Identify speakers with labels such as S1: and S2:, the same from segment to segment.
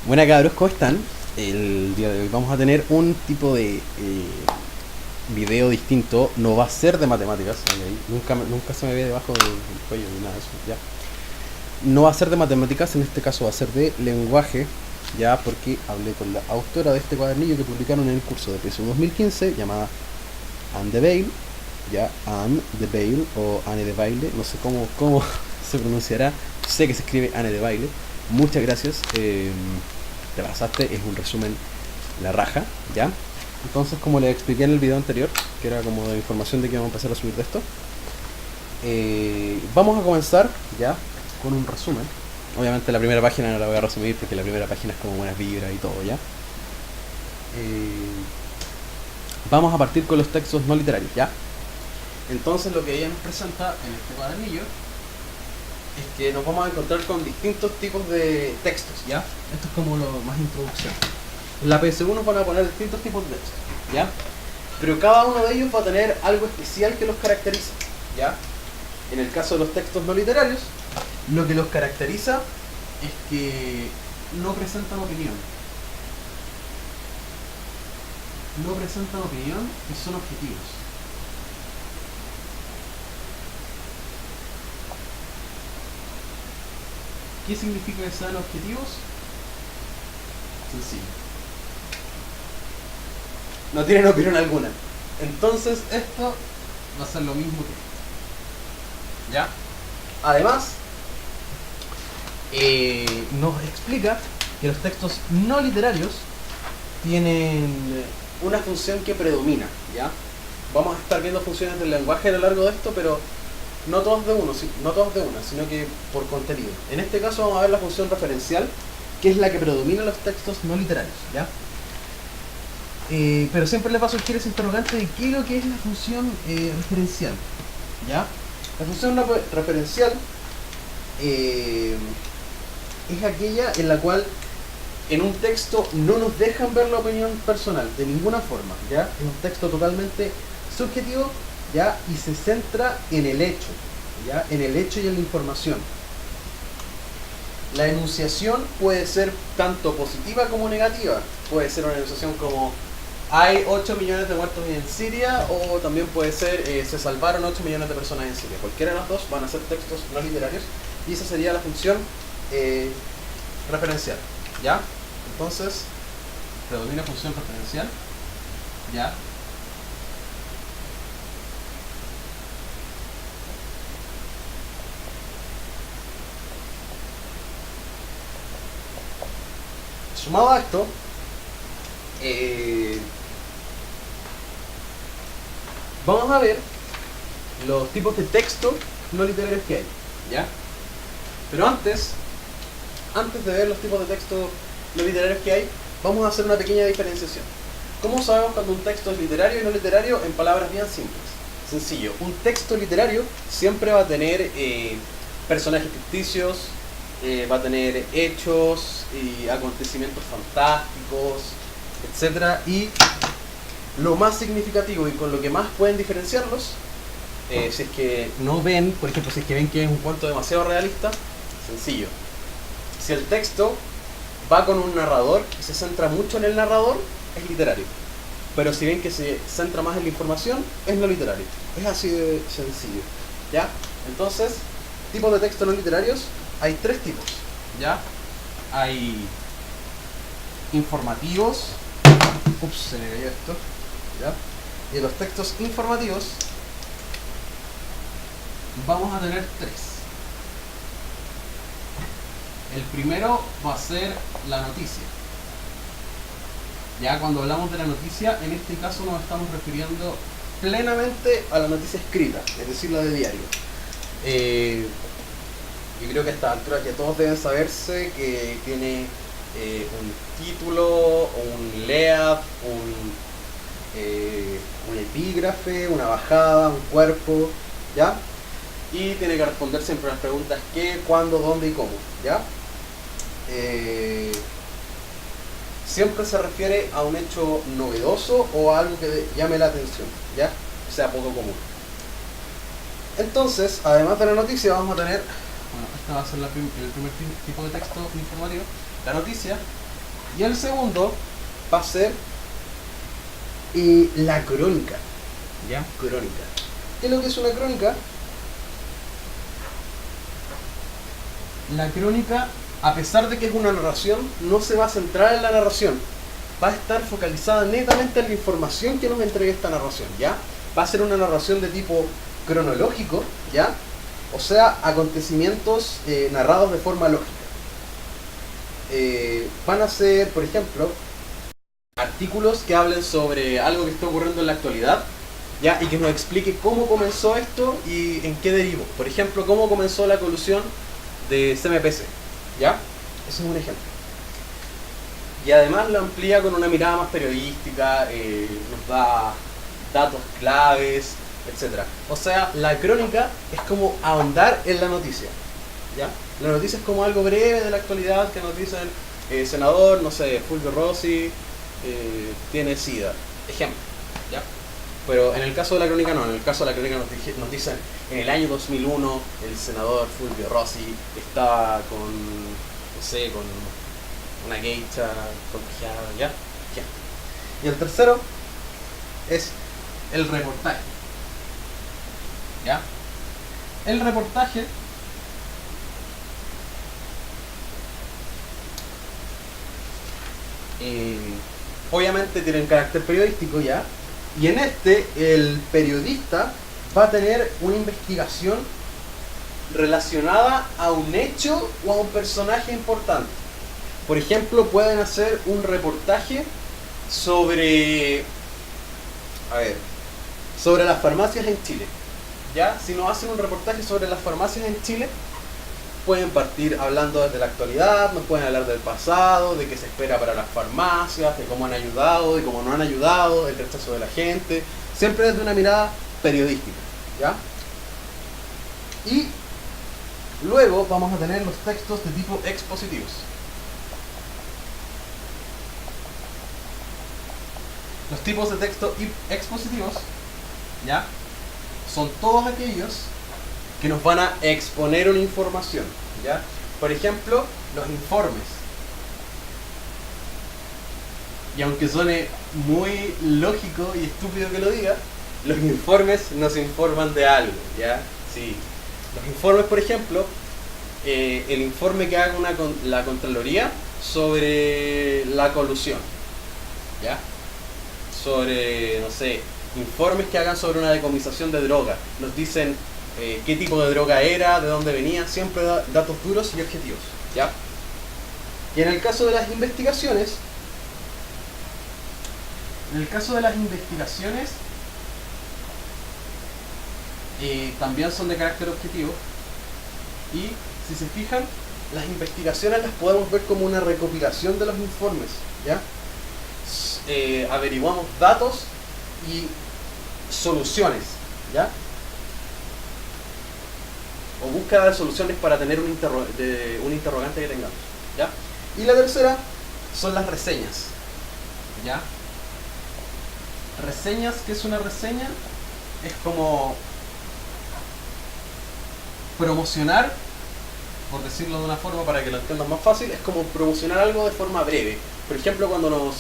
S1: Buenas cabros, ¿cómo están? El día de hoy vamos a tener un tipo de video distinto. No va a ser de matemáticas, ¿ok? Nunca se me ve debajo del cuello ni nada de eso, ¿ya? No va a ser de matemáticas, en este caso va a ser de lenguaje, ya, porque hablé con la autora de este cuadernillo que publicaron en el curso de PSU 2015, llamada Anne de Bail, ya, Anne de Bail o Anne de Baile, no sé cómo se pronunciará, sé que se escribe Anne de Baile. Muchas gracias, te pasaste, es un resumen la raja, ¿ya? Entonces, como les expliqué en el video anterior, que era como de información de que vamos a empezar a subir de esto, vamos a comenzar ya con un resumen. Obviamente la primera página no la voy a resumir porque la primera página es como buenas vibras y todo, ¿ya? Vamos a partir con los textos no literarios, ¿ya? Entonces lo que ella nos presenta en este cuadernillo es que nos vamos a encontrar con distintos tipos de textos, ¿ya? Esto es como lo más introducción. En la PSU nos van a poner distintos tipos de textos, ¿ya? Pero cada uno de ellos va a tener algo especial que los caracteriza, ¿ya? En el caso de los textos no literarios, lo que los caracteriza es que no presentan opinión. No presentan opinión y son objetivos. ¿Qué significa que sean objetivos? Sencillo. No tienen opinión alguna. Entonces esto va a ser lo mismo que esto, ¿ya? Además, nos explica que los textos no literarios tienen una función que predomina, ¿ya? Vamos a estar viendo funciones del lenguaje a lo largo de esto, pero no todas de una, sino que por contenido. En este caso vamos a ver la función referencial, que es la que predomina en los textos no literarios, ¿ya? Pero siempre les va a surgir ese interrogante de qué es lo que es la función referencial, ¿ya? La función referencial es aquella en la cual en un texto no nos dejan ver la opinión personal de ninguna forma, ¿ya? Es un texto totalmente subjetivo, ¿ya? Y se centra en el hecho, ¿ya? En el hecho y en la información. La enunciación puede ser tanto positiva como negativa. Puede ser una enunciación como hay 8 millones de muertos en Siria, o también puede ser se salvaron 8 millones de personas en Siria. Cualquiera de las dos van a ser textos no literarios y esa sería la función referencial, ¿ya? Entonces, predomina función referencial, ¿ya? Sumado a esto, vamos a ver los tipos de texto no literarios que hay, ¿ya? Pero antes de ver los tipos de texto no literarios que hay, vamos a hacer una pequeña diferenciación. ¿Cómo sabemos cuando un texto es literario y no literario? En palabras bien simples. Sencillo, un texto literario siempre va a tener personajes ficticios, va a tener hechos y acontecimientos fantásticos, etc. Y lo más significativo y con lo que más pueden diferenciarlos, si es que no ven, por ejemplo, si es que ven que es un cuento demasiado realista, sencillo. Si el texto va con un narrador y se centra mucho en el narrador, es literario. Pero si ven que se centra más en la información, es no literario. Es así de sencillo, ¿ya? Entonces, tipos de textos no literarios, hay tres tipos, ¿ya? Hay informativos. Ups, se me cayó esto, ¿ya? Y en los textos informativos vamos a tener tres. El primero va a ser la noticia. Ya cuando hablamos de la noticia, en este caso nos estamos refiriendo plenamente a la noticia escrita, es decir, la de diario. Yo creo que a esta altura ya todos deben saberse que tiene un título, un lead, un epígrafe, una bajada, un cuerpo, ¿ya? Y tiene que responder siempre a las preguntas qué, cuándo, dónde y cómo, ¿ya? Siempre se refiere a un hecho novedoso o a algo que llame la atención, ¿ya? O sea, poco común. Entonces, además de la noticia, vamos a tener, bueno, esta va a ser el primer tipo de texto informativo, la noticia, Y el segundo va a ser la crónica. ¿Ya? Crónica. ¿Qué es lo que es una crónica? La crónica, a pesar de que es una narración, no se va a centrar en la narración. Va a estar focalizada netamente en la información que nos entrega esta narración, ¿ya? Va a ser una narración de tipo cronológico, ¿ya? O sea, acontecimientos narrados de forma lógica. Van a ser, por ejemplo, artículos que hablen sobre algo que está ocurriendo en la actualidad, ¿ya? Y que nos explique cómo comenzó esto y en qué derivó. Por ejemplo, cómo comenzó la colusión de CMPC, ¿ya? Ese es un ejemplo. Y además lo amplía con una mirada más periodística, nos da datos claves, etc. O sea, la crónica es como ahondar en la noticia, ¿ya? La noticia es como algo breve de la actualidad que nos dicen, senador, no sé, Fulvio Rossi tiene SIDA, ejemplo, ¿ya? Pero en el caso de la crónica no, en el caso de la crónica nos dicen, en el año 2001 el senador Fulvio Rossi estaba con, no sé, con una geisha contagiada, ¿ya? Ya. Y el tercero es el reportaje, ¿ya? El reportaje obviamente tiene un carácter periodístico, ¿ya? Y en este, el periodista va a tener una investigación relacionada a un hecho o a un personaje importante. Por ejemplo, pueden hacer un reportaje sobre, sobre las farmacias en Chile, ¿ya? Si nos hacen un reportaje sobre las farmacias en Chile, pueden partir hablando desde la actualidad, nos pueden hablar del pasado, de qué se espera para las farmacias, de cómo han ayudado, de cómo no han ayudado, el rechazo de la gente, siempre desde una mirada periodística, ¿ya? Y luego vamos a tener los textos de tipo expositivos. Los tipos de texto expositivos, ¿ya? Son todos aquellos que nos van a exponer una información, ¿ya? Por ejemplo, los informes. Y aunque suene muy lógico y estúpido que lo diga, los informes nos informan de algo, ¿ya? Sí. Los informes, por ejemplo, el informe que haga la Contraloría sobre la colusión, ¿ya? Sobre, no sé, informes que hagan sobre una decomisación de droga. Nos dicen qué tipo de droga era, de dónde venía, siempre datos duros y objetivos, ¿ya? Y en el caso de las investigaciones, también son de carácter objetivo, y si se fijan, las investigaciones las podemos ver como una recopilación de los informes, ¿ya? Averiguamos datos y soluciones, ¿ya? O búsqueda de soluciones para tener un interrogante que tengamos, ¿ya? Y la tercera son las reseñas, ¿ya? Reseñas, ¿qué es una reseña? Es como promocionar, por decirlo de una forma para que lo entiendan más fácil, es como promocionar algo de forma breve. Por ejemplo, cuando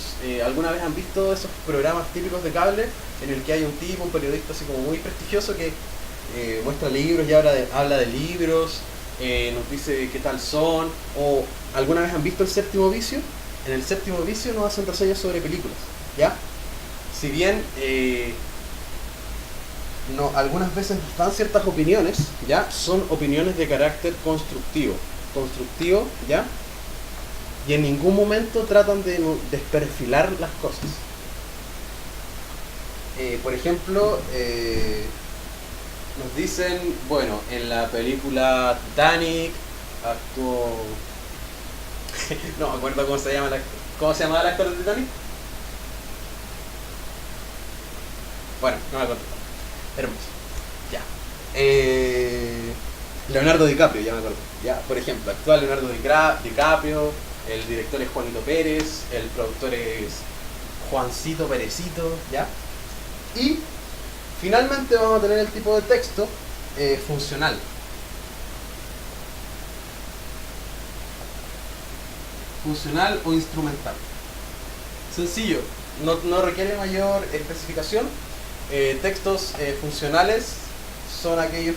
S1: alguna vez han visto esos programas típicos de cable en el que hay un periodista así como muy prestigioso que muestra libros y habla de libros, nos dice qué tal son, o alguna vez han visto El Séptimo Vicio. En El Séptimo Vicio nos hacen reseñas sobre películas, ¿ya? Si bien algunas veces nos dan ciertas opiniones, ¿ya? Son opiniones de carácter constructivo, ¿ya? Y en ningún momento tratan de desperfilar las cosas. Por ejemplo, nos dicen, bueno, en la película Titanic actuó... no me acuerdo cómo se llama ¿cómo se llamaba el actor de Titanic? Bueno, no me acuerdo. Hermoso. Ya. Leonardo DiCaprio, ya me acuerdo. Ya, por ejemplo, actúa Leonardo DiCaprio, el director es Juanito Pérez, el productor es Juancito Perecito, ¿ya? Y finalmente vamos a tener el tipo de texto funcional. Funcional o instrumental. Sencillo, no requiere mayor especificación. Textos funcionales son aquellos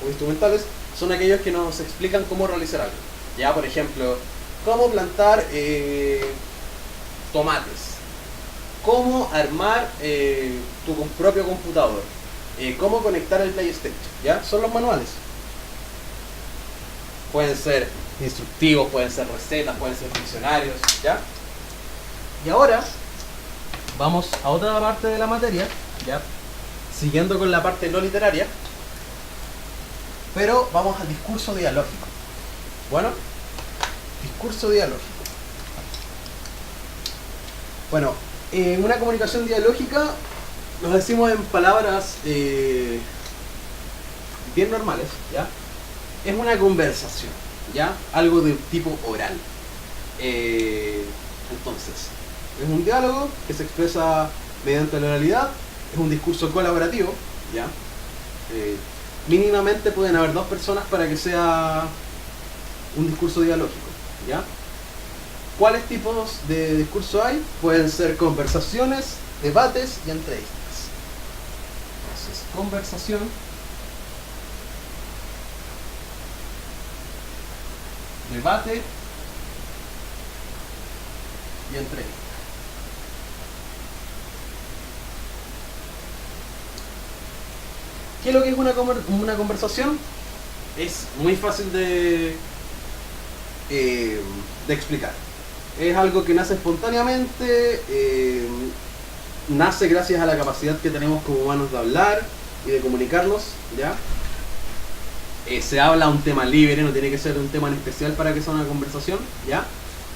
S1: o instrumentales, son aquellos que nos explican cómo realizar algo. Ya, por ejemplo, cómo plantar tomates, cómo armar tu propio computador, cómo conectar el PlayStation, ¿ya? Son los manuales. Pueden ser instructivos, pueden ser recetas, pueden ser diccionarios, ¿ya? Y ahora vamos a otra parte de la materia, ¿ya? Siguiendo con la parte no literaria, pero vamos al discurso dialógico. Bueno, discurso dialógico. Bueno, en una comunicación dialógica nos decimos en palabras bien normales, ¿ya? Es una conversación, ¿ya? Algo de tipo oral. Entonces, es un diálogo que se expresa mediante la oralidad, es un discurso colaborativo, ¿ya? Mínimamente pueden haber dos personas para que sea un discurso dialógico, ¿ya? ¿Cuáles tipos de discurso hay? Pueden ser conversaciones, debates y entrevistas. Entonces, conversación, debate y entrevista. ¿Qué es lo que es una conversación? Es muy fácil de explicar. Es algo que nace espontáneamente, nace gracias a la capacidad que tenemos como humanos de hablar y de comunicarnos, ¿ya? Se habla un tema libre, no tiene que ser un tema en especial para que sea una conversación, ¿ya?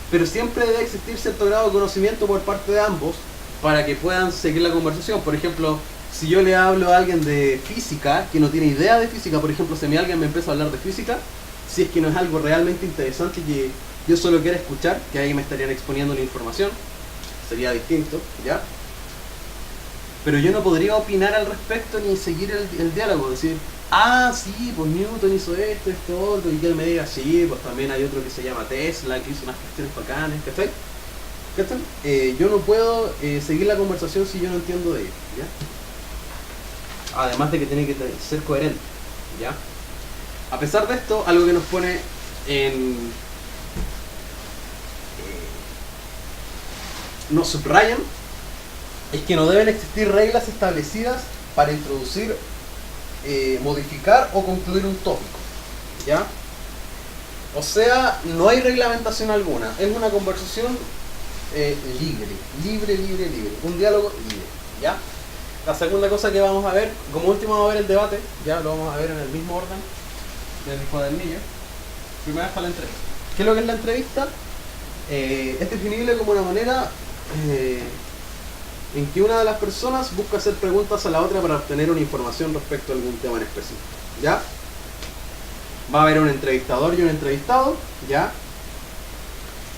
S1: Pero siempre debe existir cierto grado de conocimiento por parte de ambos para que puedan seguir la conversación. Por ejemplo, si yo le hablo a alguien de física que no tiene idea de física, por ejemplo, si a mí alguien me empieza a hablar de física, si es que no es algo realmente interesante y que yo solo quiero escuchar, que ahí me estarían exponiendo una información, sería distinto, ¿ya? Pero yo no podría opinar al respecto ni seguir el diálogo, decir, ah, sí, pues Newton hizo esto, otro, y que él me diga, sí, pues también hay otro que se llama Tesla, que hizo unas cuestiones bacanas, ¿cachai? ¿Cachai? Yo no puedo seguir la conversación si yo no entiendo de ello, ¿ya? Además de que tiene que ser coherente, ¿ya? A pesar de esto, algo que nos pone nos subrayan es que no deben existir reglas establecidas para introducir, modificar o concluir un tópico, ¿ya? O sea, no hay reglamentación alguna, es una conversación libre, un diálogo libre, ¿ya? La segunda cosa que vamos a ver, como último vamos a ver el debate, ya lo vamos a ver en el mismo orden del cuadernillo. Primero está la entrevista. ¿Qué es lo que es la entrevista? Es definible como una manera en que una de las personas busca hacer preguntas a la otra para obtener una información respecto a algún tema en específico, ¿ya? Va a haber un entrevistador y un entrevistado, ¿ya?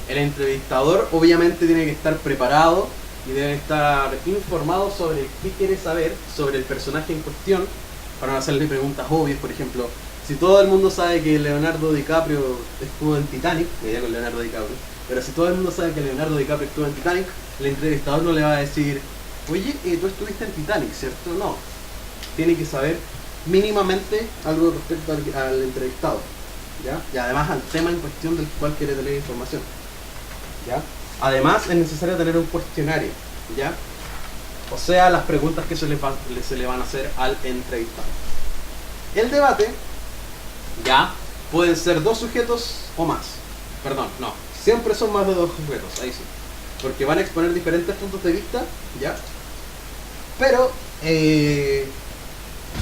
S1: El entrevistador obviamente tiene que estar preparado y debe estar informado sobre qué quiere saber sobre el personaje en cuestión para no hacerle preguntas obvias. Por ejemplo, si todo el mundo sabe que Leonardo DiCaprio estuvo en Titanic, me iría con Leonardo DiCaprio, pero si todo el mundo sabe que Leonardo DiCaprio estuvo en Titanic, el entrevistador no le va a decir, oye, tú estuviste en Titanic, ¿cierto? No. Tiene que saber mínimamente algo respecto al entrevistado, ¿ya? Y además al tema en cuestión del cual quiere tener información, ¿ya? Además es necesario tener un cuestionario, ¿ya? O sea, las preguntas que se le van a hacer al entrevistado. El debate, ya, pueden ser dos sujetos o más. Perdón, no, siempre son más de dos sujetos, ahí sí. Porque van a exponer diferentes puntos de vista, ¿ya? Pero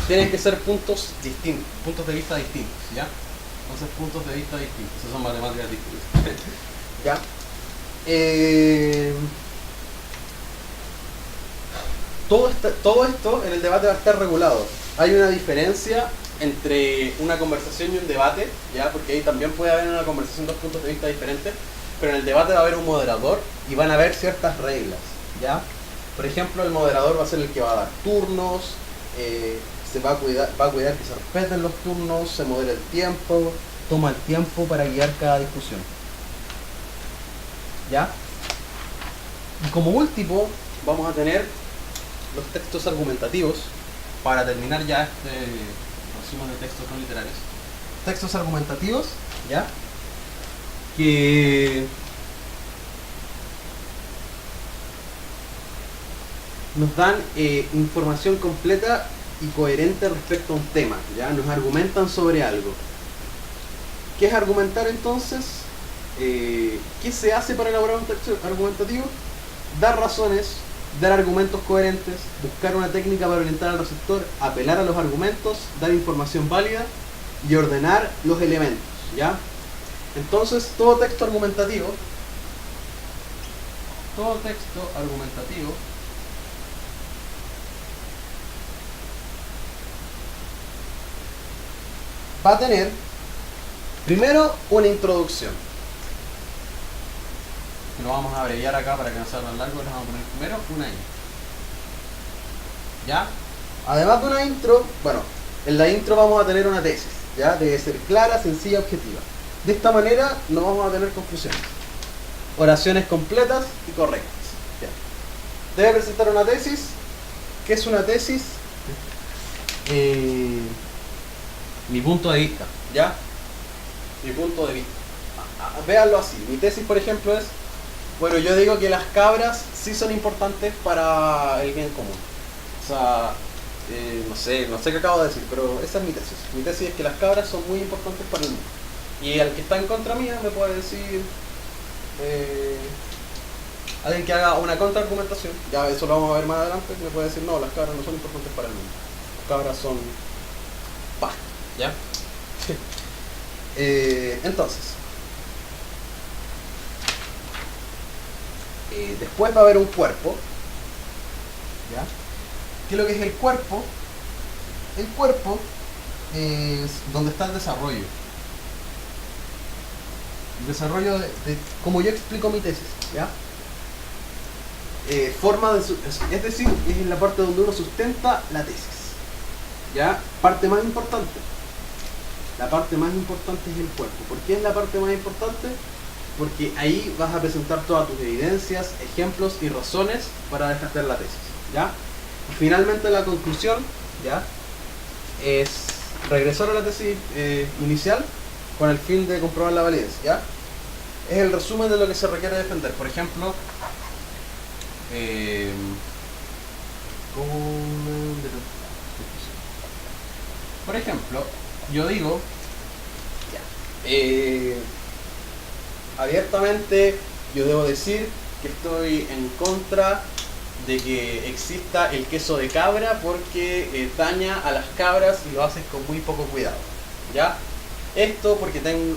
S1: tienen que ser puntos distintos, puntos de vista distintos, ¿ya? Entonces, puntos de vista distintos, esas son matemáticas distintas, ¿ya? Todo esto en el debate va a estar regulado. Hay una diferencia entre una conversación y un debate, ¿ya? Porque ahí también puede haber en una conversación dos puntos de vista diferentes, pero en el debate va a haber un moderador y van a haber ciertas reglas, ¿ya? Por ejemplo, el moderador va a ser el que va a dar turnos, se va a cuidar que se respeten los turnos, se modera el tiempo, toma el tiempo para guiar cada discusión, ¿ya? Y como último, vamos a tener los textos argumentativos para terminar ya este resumen de textos no literarios. Textos argumentativos, ¿ya? Que nos dan información completa y coherente respecto a un tema, ¿ya? Nos argumentan sobre algo. ¿Qué es argumentar entonces? ¿Qué se hace para elaborar un texto argumentativo? Dar razones, dar argumentos coherentes, buscar una técnica para orientar al receptor, apelar a los argumentos, dar información válida y ordenar los elementos, ¿ya? Entonces, todo texto argumentativo va a tener primero una introducción. Lo vamos a abreviar acá para que no sea tan largo, le vamos a poner primero una intro. ¿Ya? Además de una intro, bueno, en la intro vamos a tener una tesis, ¿ya? Debe ser clara, sencilla, objetiva. De esta manera no vamos a tener confusiones. Oraciones completas y correctas. ¿Ya? Debe presentar una tesis. ¿Qué es una tesis? Mi punto de vista, ¿ya? Mi punto de vista. Véanlo así. Mi tesis, por ejemplo, es: bueno, yo digo que las cabras sí son importantes para el bien común. O sea, no sé qué acabo de decir, pero esa es mi tesis. Mi tesis es que las cabras son muy importantes para el mundo. Y al que está en contra mía me puede decir, alguien que haga una contraargumentación, ya eso lo vamos a ver más adelante, me puede decir: no, las cabras no son importantes para el mundo. Las cabras son paja, ¿ya? Entonces, después va a haber un cuerpo, ¿ya? ¿Qué es lo que es el cuerpo? El cuerpo es donde está el desarrollo. El desarrollo de como yo explico mi tesis, ¿ya? Es decir, es en la parte donde uno sustenta la tesis, ¿ya? Parte más importante. La parte más importante es el cuerpo. ¿Por qué es la parte más importante? Porque ahí vas a presentar todas tus evidencias, ejemplos y razones para defender la tesis, ¿ya? Y finalmente la conclusión, ¿ya? Es regresar a la tesis inicial con el fin de comprobar la validez, ¿ya? Es el resumen de lo que se requiere defender. Por ejemplo, yo digo, abiertamente, yo debo decir que estoy en contra de que exista el queso de cabra porque daña a las cabras y lo haces con muy poco cuidado, ¿ya? Esto porque tengo,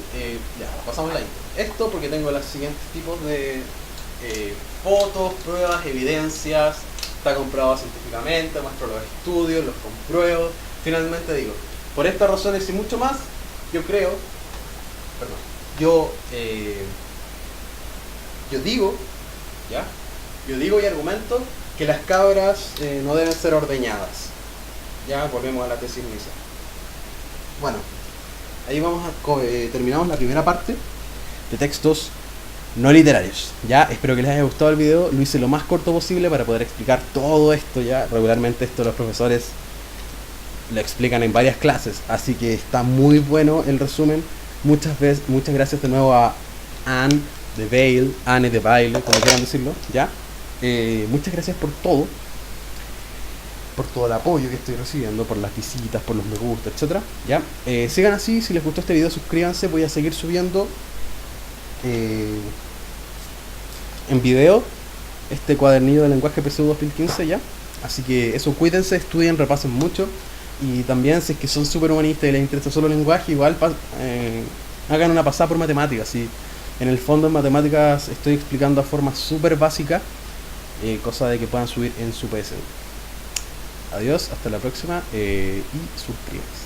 S1: ya, pasamos la intro. Esto porque tengo los siguientes tipos de fotos, pruebas, evidencias, está comprobado científicamente, muestro los estudios, los compruebo. Finalmente digo, por estas razones y mucho más, yo digo, ¿ya? Yo digo y argumento que las cabras no deben ser ordeñadas. Ya volvemos a la tesis inicial. Bueno, ahí terminamos la primera parte de textos no literarios. Ya, espero que les haya gustado el video. Lo hice lo más corto posible para poder explicar todo esto. Ya, regularmente esto los profesores lo explican en varias clases, así que está muy bueno el resumen. Muchas gracias de nuevo a Anne de Baile, como quieran decirlo, ¿ya? Muchas gracias por todo el apoyo que estoy recibiendo, por las visitas, por los me gusta, etcétera, ¿ya? Sigan así. Si les gustó este video, suscríbanse. Voy a seguir subiendo en video este cuadernillo de lenguaje PSU 2015, ¿ya? Así que eso, cuídense, estudien, repasen mucho. Y también, si es que son súper humanistas y les interesa solo el lenguaje, igual hagan una pasada por matemáticas. Si en el fondo en matemáticas estoy explicando a forma súper básica, cosa de que puedan subir en su PSU. Adiós, hasta la próxima y suscríbanse.